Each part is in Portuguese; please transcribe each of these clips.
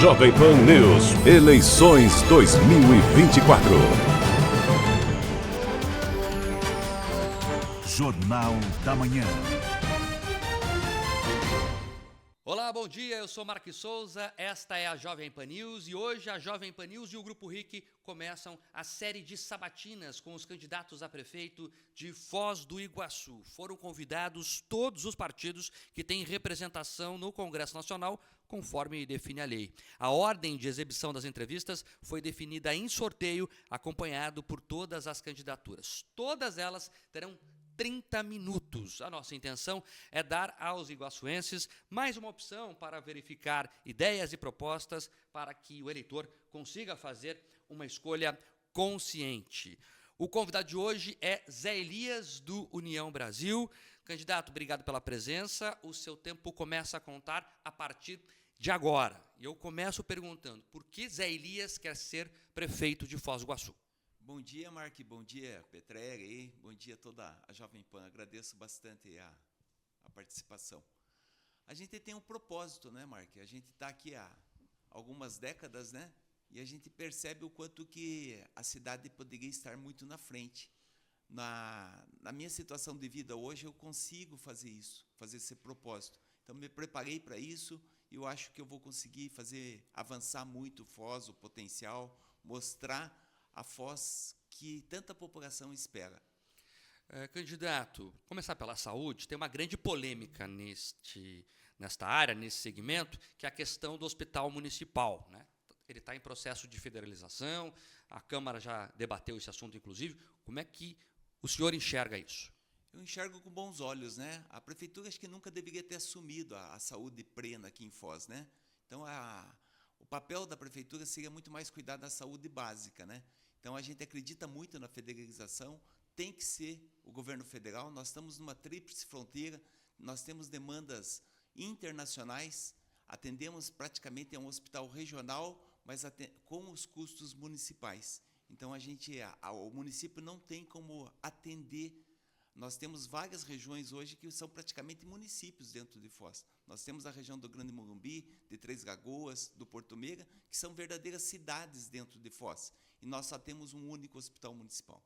Jovem Pan News, eleições 2024. Jornal da Manhã. Olá, bom dia, eu sou Marques Souza, esta é a Jovem Pan News e hoje a Jovem Pan News e o Grupo RIC começam a série de sabatinas com os candidatos a prefeito de Foz do Iguaçu. Foram convidados todos os partidos que têm representação no Congresso Nacional, conforme define a lei. A ordem de exibição das entrevistas foi definida em sorteio, acompanhado por todas as candidaturas. Todas elas terão 30 minutos. A nossa intenção é dar aos iguaçuenses mais uma opção para verificar ideias e propostas para que o eleitor consiga fazer uma escolha consciente. O convidado de hoje é Zé Elias, do União Brasil. Candidato, obrigado pela presença. O seu tempo começa a contar a partir de agora. E eu começo perguntando, por que Zé Elias quer ser prefeito de Foz do Iguaçu? Bom dia, Mark. Bom dia, Petrega. Bom dia a toda a Jovem Pan. Agradeço bastante a participação. A gente tem um propósito, né, Mark? A gente está aqui há algumas décadas, né? E a gente percebe o quanto que a cidade poderia estar muito na frente. Na minha situação de vida hoje, eu consigo fazer isso, fazer esse propósito. Então, me preparei para isso e eu acho que eu vou conseguir fazer avançar muito o Foz, o potencial, mostrar a Foz que tanta população espera. Candidato, começar pela saúde, tem uma grande polêmica nesta área, nesse segmento, que é a questão do hospital municipal, né? Ele está em processo de federalização, a Câmara já debateu esse assunto, inclusive. Como é que o senhor enxerga isso? Eu enxergo com bons olhos, né? A prefeitura acho que nunca deveria ter assumido a saúde plena aqui em Foz, né? Então, o papel da prefeitura seria muito mais cuidar da saúde básica, né? Então, a gente acredita muito na federalização, tem que ser o governo federal. Nós estamos numa tríplice fronteira, nós temos demandas internacionais, atendemos praticamente a um hospital regional, mas com os custos municipais. Então, o município não tem como atender. Nós temos várias regiões hoje que são praticamente municípios dentro de Foz. Nós temos a região do Grande Morumbi, de Três Lagoas, do Porto Meira, que são verdadeiras cidades dentro de Foz. E nós só temos um único hospital municipal.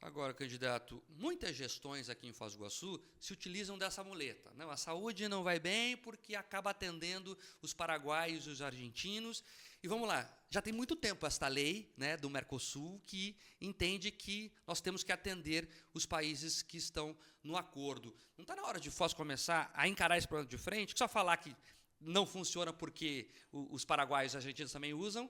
Agora, candidato, muitas gestões aqui em Foz do Iguaçu se utilizam dessa muleta. Não, a saúde não vai bem porque acaba atendendo os paraguaios e os argentinos. E vamos lá, já tem muito tempo esta lei, né, do Mercosul que entende que nós temos que atender os países que estão no acordo. Não está na hora de Foz começar a encarar esse problema de frente? Só falar que não funciona porque os paraguaios e os argentinos também usam,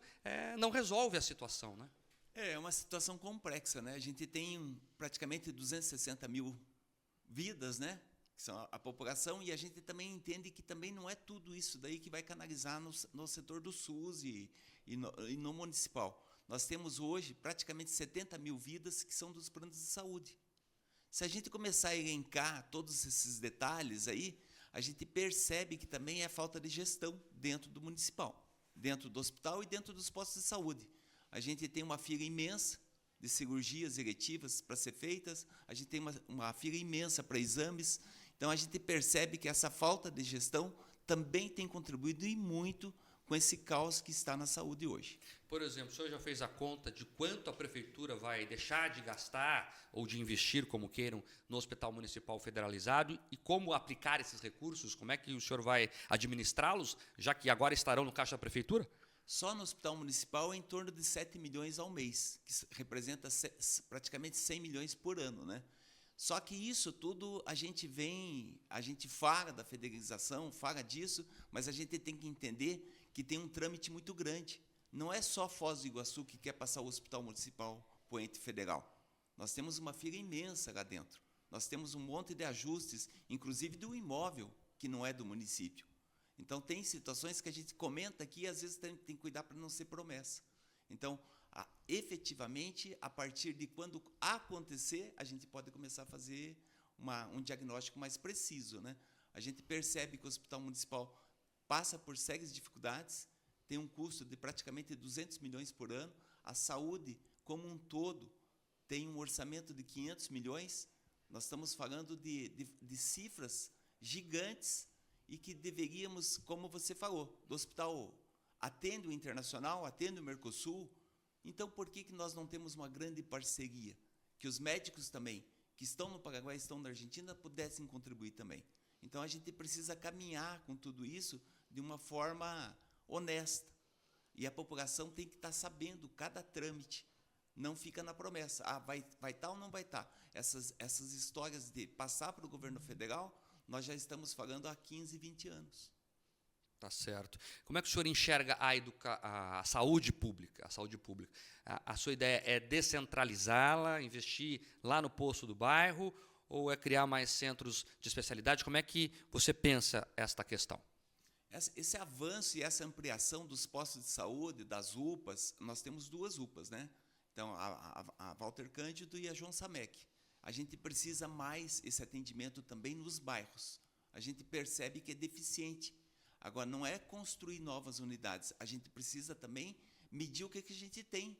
não resolve a situação, né? É uma situação complexa, né? A gente tem praticamente 260 mil vidas, né? Que são a população, e a gente também entende que também não é tudo isso daí que vai canalizar no setor do SUS e no municipal. Nós temos hoje praticamente 70 mil vidas que são dos planos de saúde. Se a gente começar a elencar todos esses detalhes aí, a gente percebe que também é falta de gestão dentro do municipal, dentro do hospital e dentro dos postos de saúde. A gente tem uma fila imensa de cirurgias eletivas para ser feitas, a gente tem uma fila imensa para exames. Então, a gente percebe que essa falta de gestão também tem contribuído e muito com esse caos que está na saúde hoje. Por exemplo, o senhor já fez a conta de quanto a prefeitura vai deixar de gastar ou de investir, como queiram, no Hospital Municipal Federalizado e como aplicar esses recursos? Como é que o senhor vai administrá-los, já que agora estarão no caixa da prefeitura? Só no Hospital Municipal é em torno de 7 milhões ao mês, que representa praticamente 100 milhões por ano, né? Só que isso tudo a gente fala da federalização, fala disso, mas a gente tem que entender que tem um trâmite muito grande. Não é só Foz do Iguaçu que quer passar o Hospital Municipal para o ente federal. Nós temos uma fila imensa lá dentro. Nós temos um monte de ajustes, inclusive do imóvel, que não é do município. Então, tem situações que a gente comenta aqui e, às vezes, tem que cuidar para não ser promessa. Então, efetivamente, a partir de quando acontecer, a gente pode começar a fazer um diagnóstico mais preciso, né? A gente percebe que o Hospital Municipal passa por sérias dificuldades, tem um custo de praticamente 200 milhões por ano, a saúde, como um todo, tem um orçamento de 500 milhões, nós estamos falando de cifras gigantes, e que deveríamos, como você falou, do hospital atende o internacional, atende o Mercosul. Então, por que nós não temos uma grande parceria? Que os médicos também, que estão no Paraguai, estão na Argentina, pudessem contribuir também. Então, a gente precisa caminhar com tudo isso de uma forma honesta. E a população tem que estar sabendo cada trâmite. Não fica na promessa. Vai estar ou não vai estar? Essas histórias de passar para o governo federal, nós já estamos falando há 15, 20 anos. Tá certo. Como é que o senhor enxerga a saúde pública? A sua ideia é descentralizá-la, investir lá no posto do bairro, ou é criar mais centros de especialidade? Como é que você pensa esta questão? Esse avanço e essa ampliação dos postos de saúde, das UPAs, nós temos 2 UPAs, né? Então, a Walter Cândido e a João Samek. A gente precisa mais esse atendimento também nos bairros. A gente percebe que é deficiente. Agora, não é construir novas unidades. A gente precisa também medir o que a gente tem.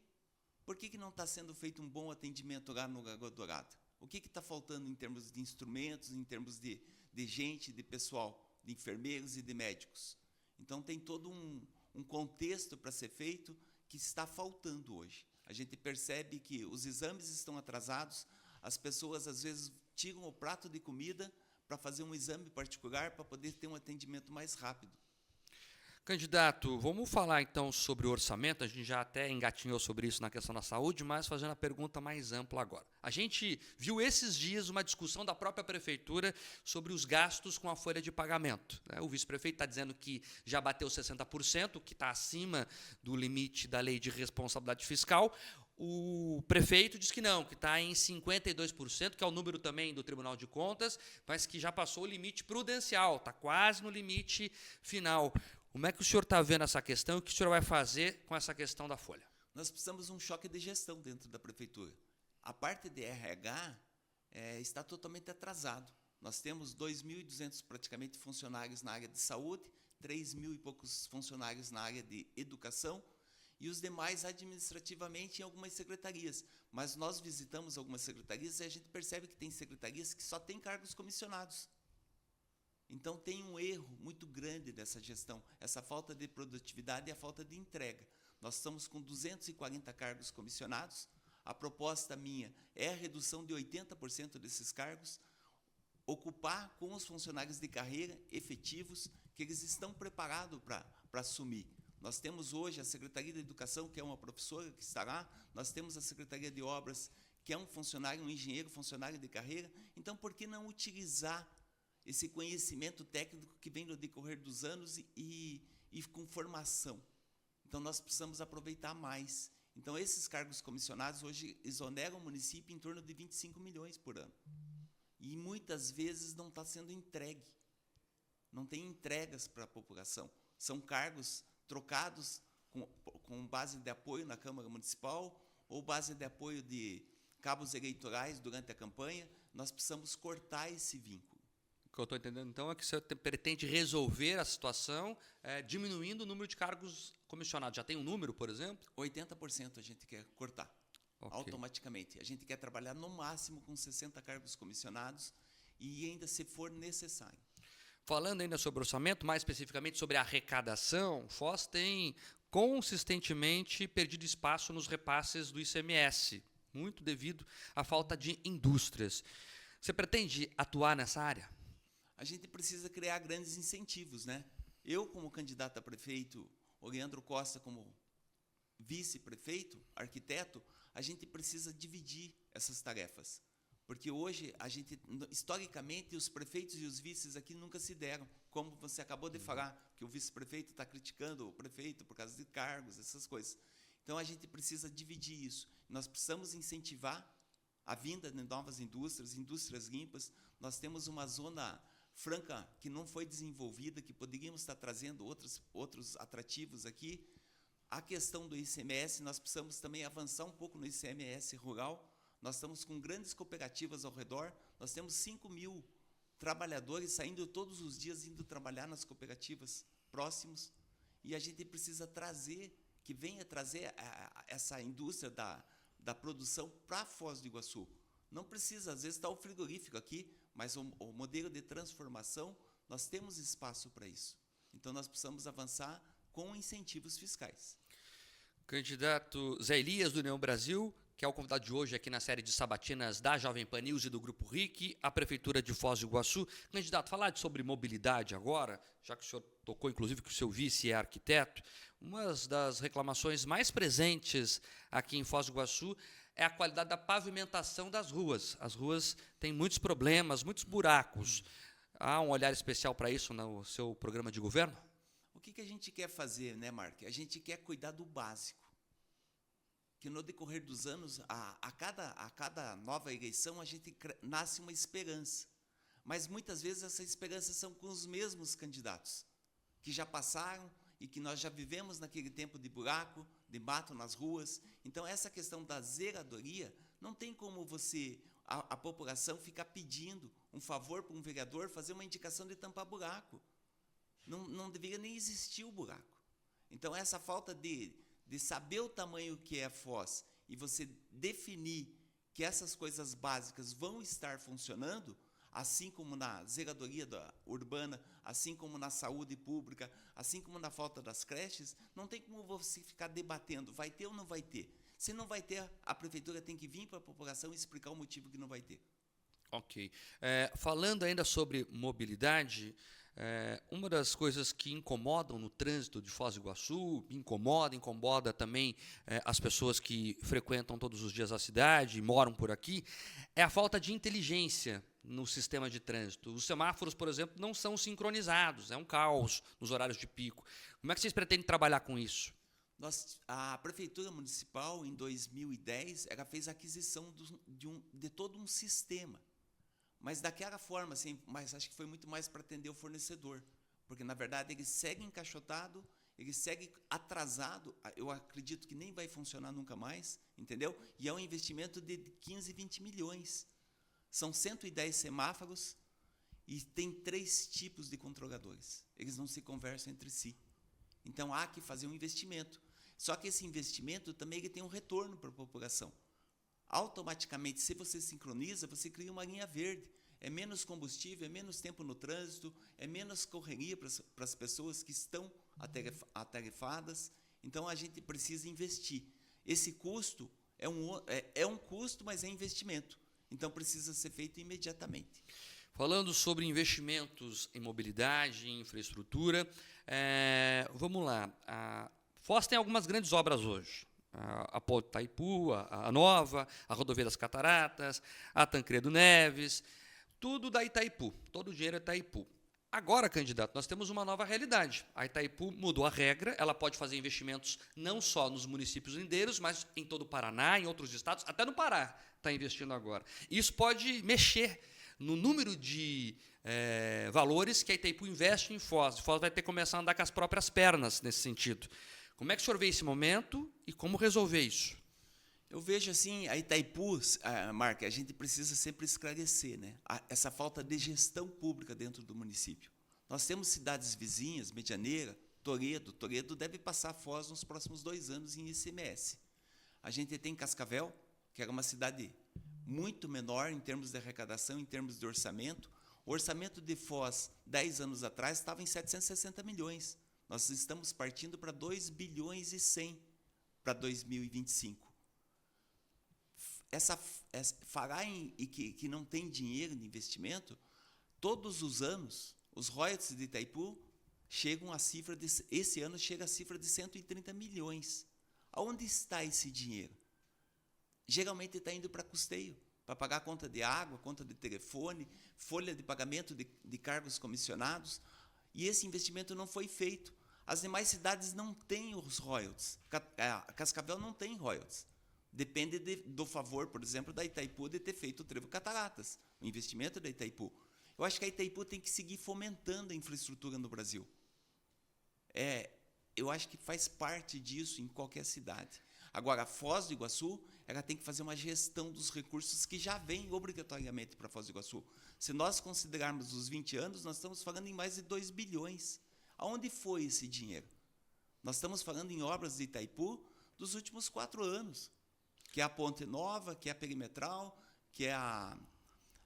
Por que não está sendo feito um bom atendimento lá no Lagoa Dourada? O que está faltando em termos de instrumentos, em termos de gente, de pessoal, de enfermeiros e de médicos? Então, tem todo um contexto para ser feito que está faltando hoje. A gente percebe que os exames estão atrasados, as pessoas, às vezes, tiram o prato de comida para fazer um exame particular, para poder ter um atendimento mais rápido. Candidato, vamos falar então sobre o orçamento. A gente já até engatinhou sobre isso na questão da saúde, mas fazendo a pergunta mais ampla agora. A gente viu esses dias uma discussão da própria prefeitura sobre os gastos com a folha de pagamento, né? O vice-prefeito está dizendo que já bateu 60%, que está acima do limite da lei de responsabilidade fiscal. O prefeito diz que não, que está em 52%, que é o número também do Tribunal de Contas, mas que já passou o limite prudencial, está quase no limite final. Como é que o senhor está vendo essa questão e o que o senhor vai fazer com essa questão da folha? Nós precisamos de um choque de gestão dentro da prefeitura. A parte de RH está totalmente atrasado. Nós temos 2.200 praticamente funcionários na área de saúde, 3.000 e poucos funcionários na área de educação, e os demais administrativamente em algumas secretarias. Mas nós visitamos algumas secretarias e a gente percebe que tem secretarias que só têm cargos comissionados. Então, tem um erro muito grande dessa gestão, essa falta de produtividade e a falta de entrega. Nós estamos com 240 cargos comissionados. A proposta minha é a redução de 80% desses cargos, ocupar com os funcionários de carreira efetivos que eles estão preparados para assumir. Nós temos hoje a Secretaria de Educação, que é uma professora que está lá, nós temos a Secretaria de Obras, que é um funcionário, um engenheiro, funcionário de carreira. Então, por que não utilizar esse conhecimento técnico que vem no decorrer dos anos e com formação? Então, nós precisamos aproveitar mais. Então, esses cargos comissionados hoje exoneram o município em torno de 25 milhões por ano. E muitas vezes não está sendo entregue. Não tem entregas para a população. São cargos trocados com base de apoio na Câmara Municipal ou base de apoio de cabos eleitorais durante a campanha. Nós precisamos cortar esse vínculo. O que eu estou entendendo, então, é que você pretende resolver a situação diminuindo o número de cargos comissionados. Já tem um número, por exemplo? 80% a gente quer cortar, automaticamente. A gente quer trabalhar no máximo com 60 cargos comissionados e ainda se for necessário. Falando ainda sobre orçamento, mais especificamente sobre a arrecadação, o Foz tem consistentemente perdido espaço nos repasses do ICMS, muito devido à falta de indústrias. Você pretende atuar nessa área? A gente precisa criar grandes incentivos, né? Eu, como candidato a prefeito, o Leandro Costa, como vice-prefeito, arquiteto, a gente precisa dividir essas tarefas. Porque hoje, historicamente, os prefeitos e os vices aqui nunca se deram. Como você acabou de falar, que o vice-prefeito está criticando o prefeito por causa de cargos, essas coisas. Então, a gente precisa dividir isso. Nós precisamos incentivar a vinda de novas indústrias, indústrias limpas. Nós temos uma zona franca que não foi desenvolvida, que poderíamos estar trazendo outros atrativos aqui. A questão do ICMS, nós precisamos também avançar um pouco no ICMS rural. Nós estamos com grandes cooperativas ao redor, nós temos 5.000 trabalhadores saindo todos os dias, indo trabalhar nas cooperativas próximos, e a gente precisa trazer, que venha trazer essa indústria da produção para Foz do Iguaçu. Não precisa, às vezes está o frigorífico aqui, mas o modelo de transformação, nós temos espaço para isso. Então, nós precisamos avançar com incentivos fiscais. Candidato Zé Elias, do União Brasil, que é o convidado de hoje aqui na série de sabatinas da Jovem Pan News e do Grupo RIC, a Prefeitura de Foz do Iguaçu. Candidato, falar sobre mobilidade agora, já que o senhor tocou, inclusive, que o seu vice é arquiteto, uma das reclamações mais presentes aqui em Foz do Iguaçu é a qualidade da pavimentação das ruas. As ruas têm muitos problemas, muitos buracos. Há um olhar especial para isso no seu programa de governo? O que a gente quer fazer, né, Mark? A gente quer cuidar do básico. Que no decorrer dos anos, a cada nova eleição, a gente nasce uma esperança. Mas muitas vezes essas esperanças são com os mesmos candidatos, que já passaram e que nós já vivemos naquele tempo de buraco, de mato nas ruas. Então, essa questão da zeladoria, não tem como a população ficar pedindo um favor para um vereador fazer uma indicação de tampar buraco. Não deveria nem existir o buraco. Então, essa falta de saber o tamanho que é a Foz e você definir que essas coisas básicas vão estar funcionando, assim como na zeladoria urbana, assim como na saúde pública, assim como na falta das creches, não tem como você ficar debatendo, vai ter ou não vai ter. Se não vai ter, a prefeitura tem que vir para a população e explicar o motivo que não vai ter. Ok. Falando ainda sobre mobilidade, uma das coisas que incomodam no trânsito de Foz do Iguaçu, incomoda também as pessoas que frequentam todos os dias a cidade, moram por aqui, é a falta de inteligência no sistema de trânsito. Os semáforos, por exemplo, não são sincronizados, é um caos nos horários de pico. Como é que vocês pretendem trabalhar com isso? A Prefeitura Municipal, em 2010, ela fez a aquisição de todo um sistema. Mas daquela forma, assim, mas acho que foi muito mais para atender o fornecedor. Porque, na verdade, ele segue encaixotado, ele segue atrasado, eu acredito que nem vai funcionar nunca mais, entendeu? E é um investimento de 15, 20 milhões. São 110 semáforos e tem 3 tipos de controladores. Eles não se conversam entre si. Então, há que fazer um investimento. Só que esse investimento também ele tem um retorno para a população. Automaticamente, se você sincroniza, você cria uma linha verde. É menos combustível, é menos tempo no trânsito, é menos correria para as pessoas que estão atarefadas. Então, a gente precisa investir. Esse custo é um custo, mas é investimento. Então, precisa ser feito imediatamente. Falando sobre investimentos em mobilidade, em infraestrutura, vamos lá. A Foz tem algumas grandes obras hoje. A Ponte Itaipu, a Nova, a Rodovia das Cataratas, a Tancredo Neves, tudo da Itaipu, todo o dinheiro é Itaipu. Agora, candidato, nós temos uma nova realidade. A Itaipu mudou a regra, ela pode fazer investimentos não só nos municípios lindeiros, mas em todo o Paraná, em outros estados, até no Pará está investindo agora. Isso pode mexer no número de valores que a Itaipu investe em Foz. Foz vai ter que começar a andar com as próprias pernas nesse sentido. Como é que o senhor vê esse momento e como resolver isso? Eu vejo assim, a Itaipu, Marca, a gente precisa sempre esclarecer, né? Essa falta de gestão pública dentro do município. Nós temos cidades vizinhas, Medianeira, Toledo. Toledo deve passar a Foz nos próximos 2 anos em ICMS. A gente tem Cascavel, que era uma cidade muito menor em termos de arrecadação, em termos de orçamento. O orçamento de Foz, 10 anos atrás, estava em 760 milhões. Nós estamos partindo para 2 bilhões e 100 para 2025. Falar que não tem dinheiro de investimento, todos os anos, os royalties de Itaipu chegam à cifra esse ano chega à cifra de 130 milhões. Aonde está esse dinheiro? Geralmente está indo para custeio, para pagar a conta de água, conta de telefone, folha de pagamento de cargos comissionados, e esse investimento não foi feito. As demais cidades não têm os royalties. Cascavel não tem royalties. Depende do favor, por exemplo, da Itaipu de ter feito o Trevo Cataratas, o investimento da Itaipu. Eu acho que a Itaipu tem que seguir fomentando a infraestrutura no Brasil. Eu acho que faz parte disso em qualquer cidade. Agora, a Foz do Iguaçu, ela tem que fazer uma gestão dos recursos que já vêm obrigatoriamente para a Foz do Iguaçu. Se nós considerarmos os 20 anos, nós estamos falando em mais de 2 bilhões. Aonde foi esse dinheiro? Nós estamos falando em obras de Itaipu dos últimos 4 anos, que é a Ponte Nova, que é a Perimetral, que é a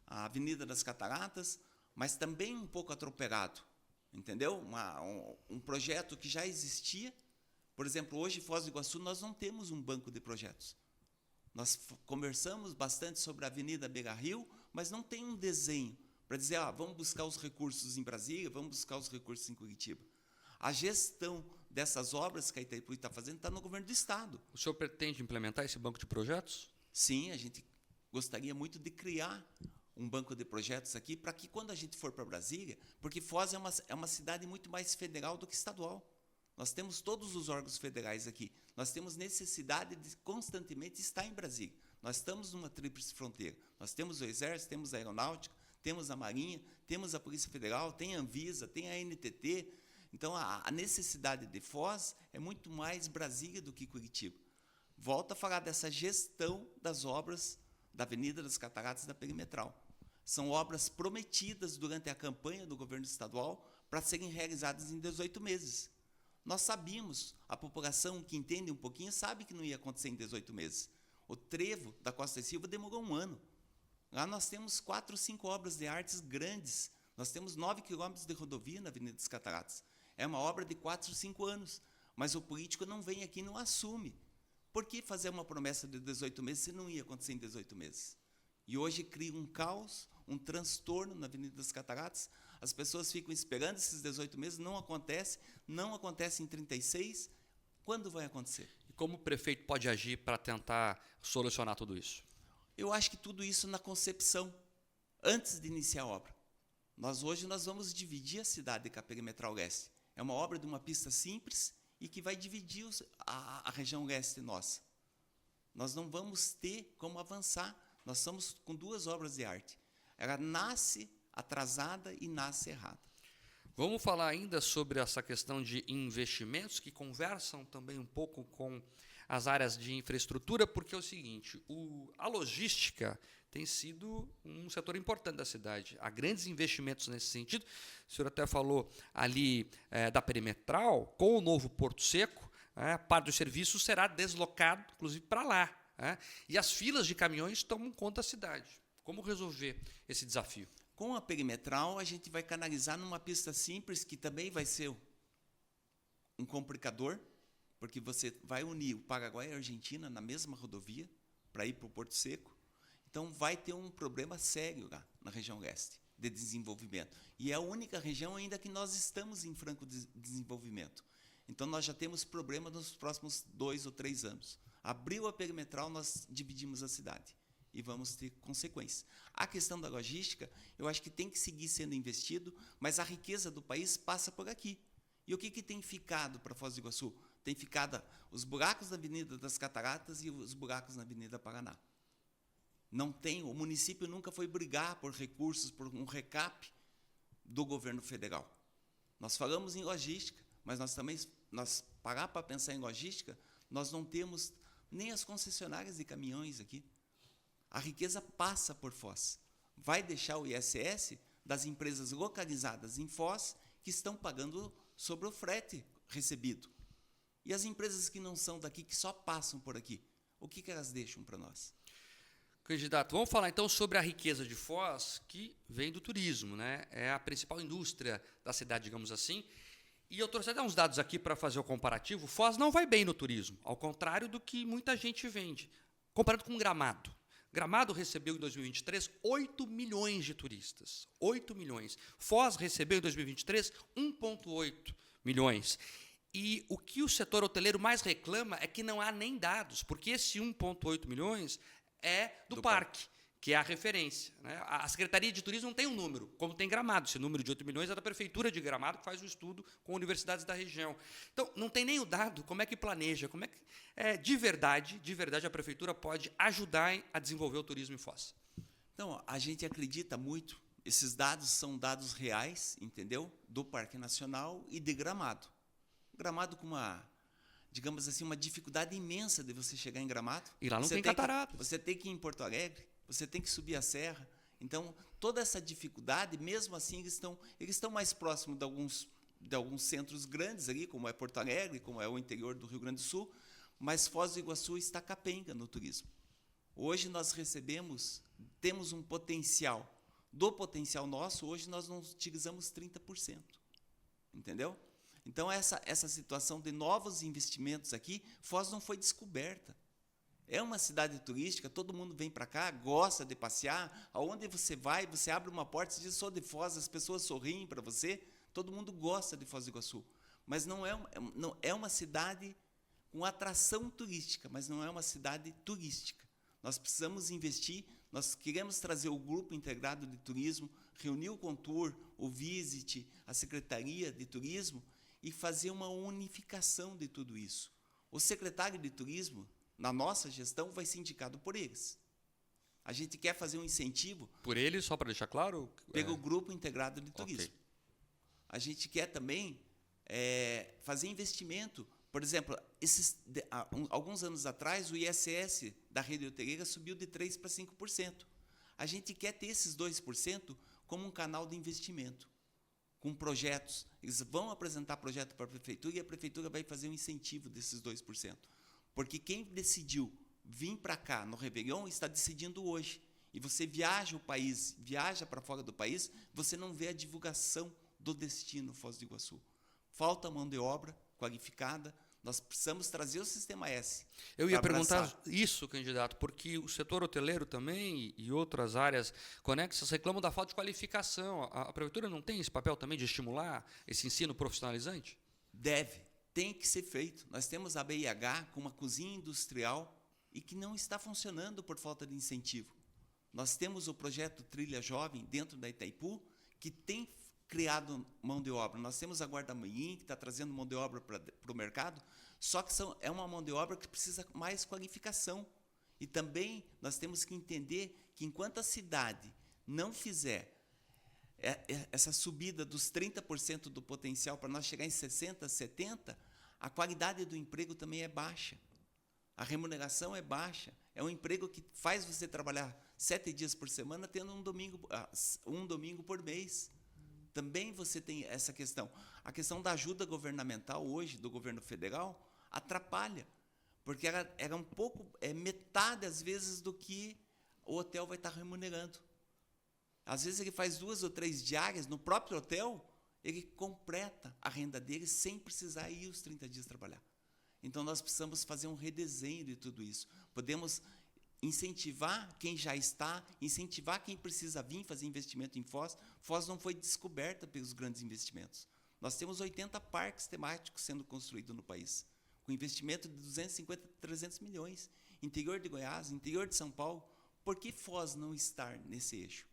Avenida das Cataratas, mas também um pouco atropelado. entendeu? Um projeto que já existia. Por exemplo, hoje, em Foz do Iguaçu, nós não temos um banco de projetos. Nós conversamos bastante sobre a Avenida Beira-Rio, mas não tem um desenho para dizer, vamos buscar os recursos em Brasília, vamos buscar os recursos em Curitiba. A gestão dessas obras que a Itaipu está fazendo está no governo do Estado. O senhor pretende implementar esse banco de projetos? Sim, a gente gostaria muito de criar um banco de projetos aqui, para que quando a gente for para Brasília, porque Foz é uma cidade muito mais federal do que estadual. Nós temos todos os órgãos federais aqui. Nós temos necessidade de constantemente estar em Brasília. Nós estamos numa tríplice fronteira. Nós temos o Exército, temos a Aeronáutica, temos a Marinha, temos a Polícia Federal, tem a Anvisa, tem a NTT. Então, a necessidade de Foz é muito mais Brasília do que Curitiba. Volto a falar dessa gestão das obras da Avenida das Cataratas da Perimetral. São obras prometidas durante a campanha do governo estadual para serem realizadas em 18 meses. Nós sabíamos, a população que entende um pouquinho sabe que não ia acontecer em 18 meses. O trevo da Costa e Silva demorou 1 ano. Lá nós temos 4 ou 5 obras de artes grandes. Nós temos 9 quilômetros de rodovia na Avenida das Cataratas. É uma obra de 4 ou 5 anos. Mas o político não vem aqui e não assume. Por que fazer uma promessa de 18 meses se não ia acontecer em 18 meses? E hoje cria um caos, um transtorno na Avenida das Cataratas. As pessoas ficam esperando esses 18 meses, não acontece em 36. Quando vai acontecer? E como o prefeito pode agir para tentar solucionar tudo isso? Eu acho que tudo isso na concepção, antes de iniciar a obra. Hoje nós vamos dividir a cidade com a Perimetral Leste. É uma obra de uma pista simples e que vai dividir a região leste nossa. Nós não vamos ter como avançar. Nós estamos com 2 obras de arte. Ela nasce atrasada e nasce errada. Vamos falar ainda sobre essa questão de investimentos, que conversam também um pouco com as áreas de infraestrutura, porque é o seguinte, a logística tem sido um setor importante da cidade. Há grandes investimentos nesse sentido. O senhor até falou ali da Perimetral, com o novo Porto Seco, parte do serviço será deslocado, inclusive, para lá. E as filas de caminhões tomam conta da cidade. Como resolver esse desafio? Com a Perimetral, a gente vai canalizar numa pista simples, que também vai ser um complicador, porque você vai unir o Paraguai e a Argentina na mesma rodovia para ir para o Porto Seco. Então, vai ter um problema sério lá na região leste de desenvolvimento. E é a única região ainda que nós estamos em franco desenvolvimento. Então, nós já temos problema nos próximos 2 ou 3 anos. Abriu a Perimetral, nós dividimos a cidade. E vamos ter consequências. A questão da logística, eu acho que tem que seguir sendo investido, mas a riqueza do país passa por aqui. E o que tem ficado para Foz do Iguaçu? Tem ficado os buracos na Avenida das Cataratas e os buracos na Avenida Paraná. Não tem, o município nunca foi brigar por recursos, por um recap do governo federal. Nós falamos em logística, mas nós parar para pensar em logística, nós não temos nem as concessionárias de caminhões aqui. A riqueza passa por Foz. Vai deixar o ISS das empresas localizadas em Foz que estão pagando sobre o frete recebido. E as empresas que não são daqui, que só passam por aqui, o que elas deixam para nós? Candidato, vamos falar então sobre a riqueza de Foz, que vem do turismo, né? É a principal indústria da cidade, digamos assim. E eu trouxe até uns dados aqui para fazer o comparativo. Foz não vai bem no turismo, ao contrário do que muita gente vende, comparado com Gramado. Gramado recebeu em 2023 8 milhões de turistas. 8 milhões. Foz recebeu em 2023 1,8 milhões. E o que o setor hoteleiro mais reclama é que não há nem dados, porque esse 1,8 milhões é do parque, que é a referência. Né? A Secretaria de Turismo não tem um número, como tem Gramado. Esse número de 8 milhões é da Prefeitura de Gramado, que faz o estudo com universidades da região. Então, não tem nem o dado, como é que planeja, como é que de verdade, a Prefeitura pode ajudar a desenvolver o turismo em Foz? Então, a gente acredita muito, esses dados são dados reais, entendeu? Do Parque Nacional e de Gramado. Gramado com digamos assim, uma dificuldade imensa de você chegar em Gramado. E lá não tem catarata. Você tem que ir em Porto Alegre, você tem que subir a serra. Então, toda essa dificuldade, mesmo assim, eles estão mais próximos de alguns centros grandes ali, como é Porto Alegre, como é o interior do Rio Grande do Sul, mas Foz do Iguaçu está capenga no turismo. Hoje nós temos um potencial. Do potencial nosso, hoje nós não utilizamos 30%. entendeu? Então, essa situação de novos investimentos aqui, Foz não foi descoberta. É uma cidade turística, todo mundo vem para cá, gosta de passear. Aonde você vai, você abre uma porta e diz, sou de Foz, as pessoas sorriem para você. Todo mundo gosta de Foz do Iguaçu. Mas não é uma cidade com atração turística, mas não é uma cidade turística. Nós precisamos investir, nós queremos trazer o Grupo Integrado de Turismo, reunir o Contour, o Visit, a Secretaria de Turismo e fazer uma unificação de tudo isso. O secretário de Turismo, na nossa gestão, vai ser indicado por eles. A gente quer fazer um incentivo... Por eles, só para deixar claro? Pelo Grupo Integrado de Turismo. Okay. A gente quer também fazer investimento. Por exemplo, alguns anos atrás, o ISS da rede hoteleira subiu de 3% para 5%. A gente quer ter esses 2% como um canal de investimento, com projetos. Eles vão apresentar projeto para a prefeitura e a prefeitura vai fazer um incentivo desses 2%. Porque quem decidiu vir para cá no Réveillon está decidindo hoje. E você viaja o país, viaja para fora do país, você não vê a divulgação do destino Foz do Iguaçu. Falta mão de obra qualificada, nós precisamos trazer o Sistema S. Eu ia perguntar isso, candidato, porque o setor hoteleiro também e outras áreas conexas reclamam da falta de qualificação. A prefeitura não tem esse papel também de estimular esse ensino profissionalizante? Tem que ser feito. Nós temos a BIH com uma cozinha industrial e que não está funcionando por falta de incentivo. Nós temos o projeto Trilha Jovem dentro da Itaipu, que tem criado mão de obra. Nós temos a Guarda-Manhã, que está trazendo mão de obra para o mercado, só que é uma mão de obra que precisa mais qualificação. E também nós temos que entender que enquanto a cidade não fizer essa subida dos 30% do potencial para nós chegar em 60%, 70%, a qualidade do emprego também é baixa. A remuneração é baixa. É um emprego que faz você trabalhar 7 dias por semana, tendo um domingo por mês. Também você tem essa questão. A questão da ajuda governamental hoje, do governo federal, atrapalha. Porque ela é um pouco, metade, às vezes, do que o hotel vai estar remunerando. Às vezes ele faz 2 ou 3 diárias no próprio hotel, ele completa a renda dele sem precisar ir os 30 dias trabalhar. Então, nós precisamos fazer um redesenho de tudo isso. Podemos incentivar quem já está, incentivar quem precisa vir fazer investimento em Foz. Foz não foi descoberta pelos grandes investimentos. Nós temos 80 parques temáticos sendo construídos no país, com investimento de 250, 300 milhões. Interior de Goiás, interior de São Paulo. Por que Foz não estar nesse eixo?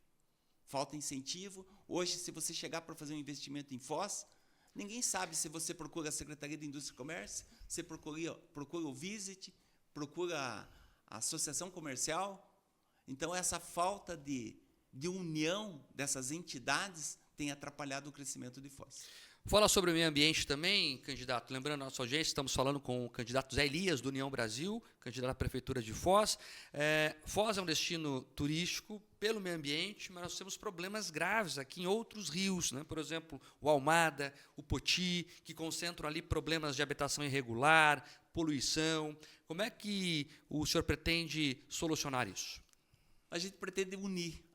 Falta incentivo. Hoje, se você chegar para fazer um investimento em Foz, ninguém sabe se você procura a Secretaria de Indústria e Comércio, você procura o Visit, procura a Associação Comercial. Então, essa falta de união dessas entidades tem atrapalhado o crescimento de Foz. Fala sobre o meio ambiente também, candidato. Lembrando a nossa audiência, estamos falando com o candidato Zé Elias, do União Brasil, candidato à Prefeitura de Foz. Foz é um destino turístico pelo meio ambiente, mas nós temos problemas graves aqui em outros rios, né? Por exemplo, o Almada, o Poti, que concentram ali problemas de habitação irregular, poluição. Como é que o senhor pretende solucionar isso? A gente pretende unir.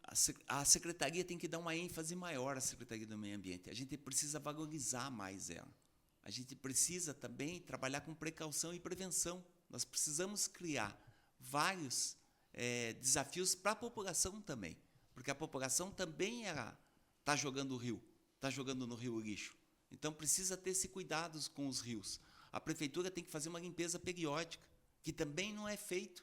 A Secretaria tem que dar uma ênfase maior à Secretaria do Meio Ambiente. A gente precisa valorizar mais ela. A gente precisa também trabalhar com precaução e prevenção. Nós precisamos criar vários desafios para a população também, porque a população também está jogando o rio, está jogando no rio o lixo. Então, precisa ter esse cuidado com os rios. A prefeitura tem que fazer uma limpeza periódica, que também não é feito.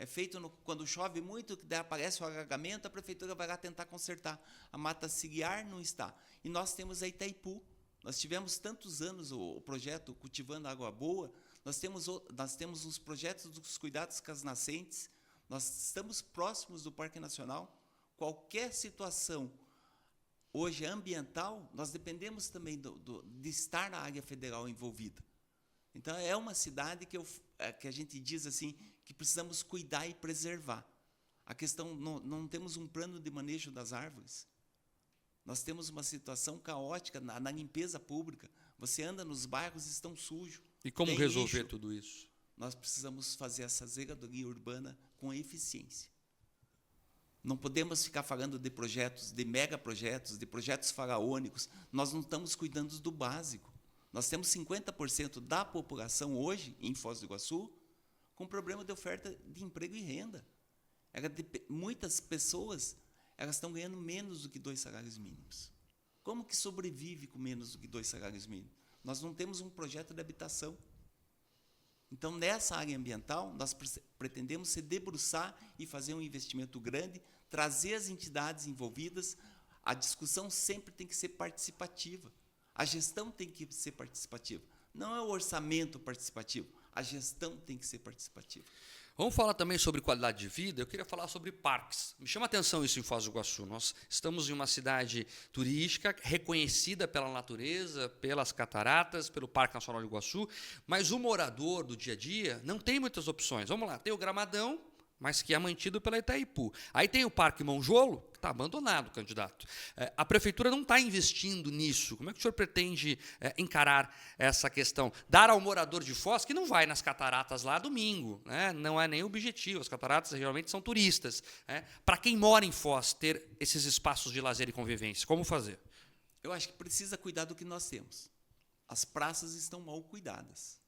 É feito quando chove muito, que aparece o alagamento, a prefeitura vai lá tentar consertar. A mata ciliar não está. E nós temos a Itaipu. Nós tivemos tantos anos o projeto Cultivando Água Boa, nós temos os projetos dos cuidados com as nascentes, nós estamos próximos do Parque Nacional. Qualquer situação hoje ambiental, nós dependemos também de estar na área federal envolvida. Então, é uma cidade que a gente diz assim, que precisamos cuidar e preservar. A questão, não temos um plano de manejo das árvores. Nós temos uma situação caótica na limpeza pública. Você anda nos bairros e estão sujos. E como resolver tudo isso? Nós precisamos fazer essa zeladoria urbana com eficiência. Não podemos ficar falando de projetos, de megaprojetos, de projetos faraônicos. Nós não estamos cuidando do básico. Nós temos 50% da população hoje, em Foz do Iguaçu, com problema de oferta de emprego e renda. Muitas pessoas elas estão ganhando menos do que 2 salários mínimos. Como que sobrevive com menos do que 2 salários mínimos? Nós não temos um projeto de habitação. Então, nessa área ambiental, nós pretendemos se debruçar e fazer um investimento grande, trazer as entidades envolvidas. A discussão sempre tem que ser participativa. A gestão tem que ser participativa. Não é o orçamento participativo, a gestão tem que ser participativa. Vamos falar também sobre qualidade de vida. Eu queria falar sobre parques. Me chama a atenção isso em Foz do Iguaçu. Nós estamos em uma cidade turística, reconhecida pela natureza, pelas cataratas, pelo Parque Nacional do Iguaçu, mas o morador do dia a dia não tem muitas opções. Vamos lá, tem o Gramadão, mas que é mantido pela Itaipu. Aí tem o Parque Monjolo, que está abandonado, candidato. A prefeitura não está investindo nisso. Como é que o senhor pretende encarar essa questão? Dar ao morador de Foz, que não vai nas cataratas lá domingo, né? Não é nem o objetivo, as cataratas geralmente são turistas. Né? Para quem mora em Foz, ter esses espaços de lazer e convivência, como fazer? Eu acho que precisa cuidar do que nós temos. As praças estão mal cuidadas.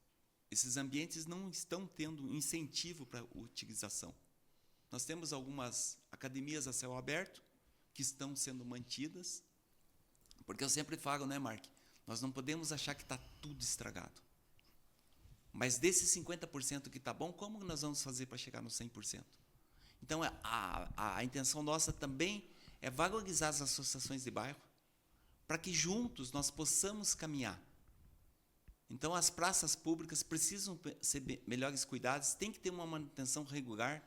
Esses ambientes não estão tendo incentivo para a utilização. Nós temos algumas academias a céu aberto que estão sendo mantidas, porque eu sempre falo, né, Mark? Nós não podemos achar que está tudo estragado. Mas desses 50% que está bom, como nós vamos fazer para chegar no 100%? Então, a intenção nossa também é valorizar as associações de bairro para que juntos nós possamos caminhar. Então, as praças públicas precisam ser melhores cuidadas, tem que ter uma manutenção regular.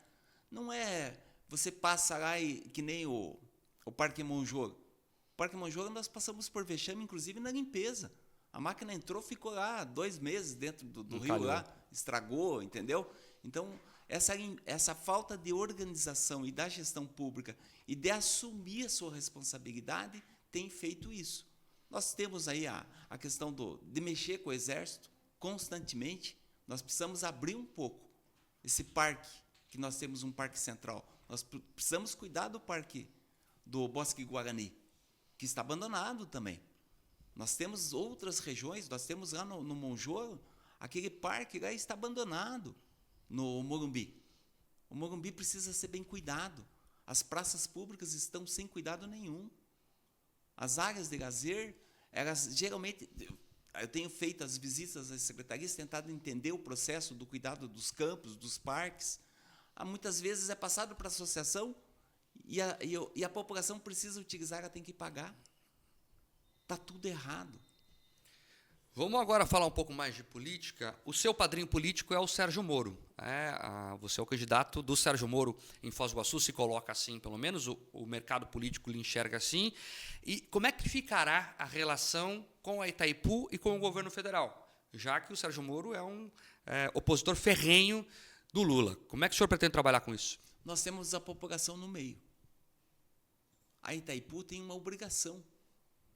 Não é você passa lá e que nem o Parque Monjolo. O Parque Monjolo nós passamos por vexame, inclusive na limpeza. A máquina entrou, ficou lá 2 meses dentro do rio lá, estragou, entendeu? Então, essa falta de organização e da gestão pública e de assumir a sua responsabilidade tem feito isso. Nós temos aí a questão de mexer com o Exército constantemente. Nós precisamos abrir um pouco esse parque, que nós temos um parque central. Nós precisamos cuidar do parque do Bosque Guarani, que está abandonado também. Nós temos outras regiões, nós temos lá no Monjolo, aquele parque lá está abandonado, no Morumbi. O Morumbi precisa ser bem cuidado. As praças públicas estão sem cuidado nenhum. As áreas de lazer, elas geralmente, eu tenho feito as visitas às secretarias, tentado entender o processo do cuidado dos campos, dos parques. Muitas vezes é passado para a associação e a população precisa utilizar, ela tem que pagar. Está tudo errado. Vamos agora falar um pouco mais de política. O seu padrinho político é o Sérgio Moro. Você é o candidato do Sérgio Moro em Foz do Iguaçu, se coloca assim, pelo menos o mercado político lhe enxerga assim. E como é que ficará a relação com a Itaipu e com o governo federal? Já que o Sérgio Moro é um opositor ferrenho do Lula. Como é que o senhor pretende trabalhar com isso? Nós temos a população no meio. A Itaipu tem uma obrigação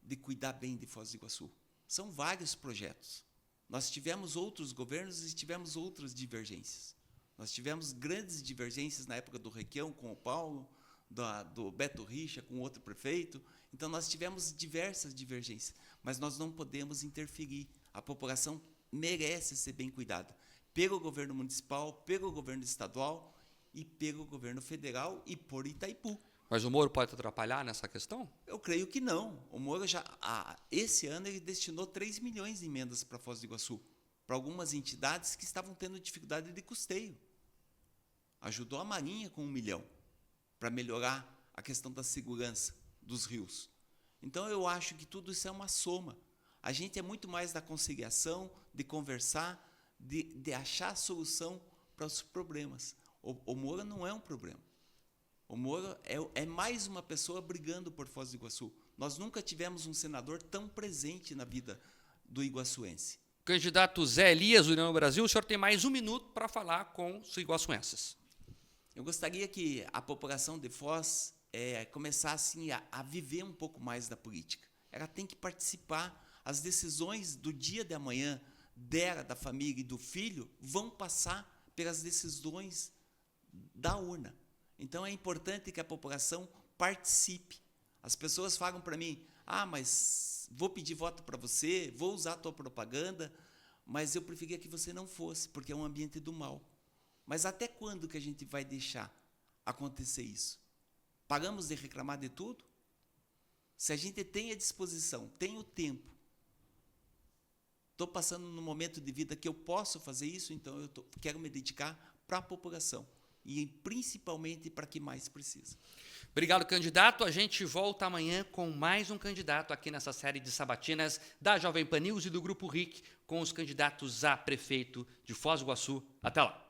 de cuidar bem de Foz do Iguaçu. São vários projetos. Nós tivemos outros governos e tivemos outras divergências. Nós tivemos grandes divergências na época do Requião com o Paulo, do Beto Richa com outro prefeito. Então, nós tivemos diversas divergências, mas nós não podemos interferir. A população merece ser bem cuidada pelo governo municipal, pelo governo estadual e pelo governo federal e por Itaipu. Mas o Moro pode atrapalhar nessa questão? Eu creio que não. O Moro esse ano ele destinou 3 milhões de emendas para Foz do Iguaçu, para algumas entidades que estavam tendo dificuldade de custeio. Ajudou a Marinha com 1 milhão, para melhorar a questão da segurança dos rios. Então, eu acho que tudo isso é uma soma. A gente é muito mais da conciliação, de conversar, de achar a solução para os problemas. O Moro não é um problema. O Moro é mais uma pessoa brigando por Foz do Iguaçu. Nós nunca tivemos um senador tão presente na vida do iguaçuense. Candidato Zé Elias, do União Brasil, o senhor tem mais 1 minuto para falar com os iguaçuenses. Eu gostaria que a população de Foz começasse a viver um pouco mais da política. Ela tem que participar. As decisões do dia de amanhã dela, da família e do filho vão passar pelas decisões da urna. Então é importante que a população participe. As pessoas falam para mim, mas vou pedir voto para você, vou usar a tua propaganda, mas eu preferia que você não fosse, porque é um ambiente do mal. Mas até quando que a gente vai deixar acontecer isso? Paramos de reclamar de tudo? Se a gente tem a disposição, tem o tempo, estou passando num momento de vida que eu posso fazer isso, então eu quero me dedicar para a população e principalmente para quem mais precisa. Obrigado, candidato. A gente volta amanhã com mais um candidato aqui nessa série de sabatinas da Jovem Pan News e do Grupo RIC com os candidatos a prefeito de Foz do Iguaçu. Até lá.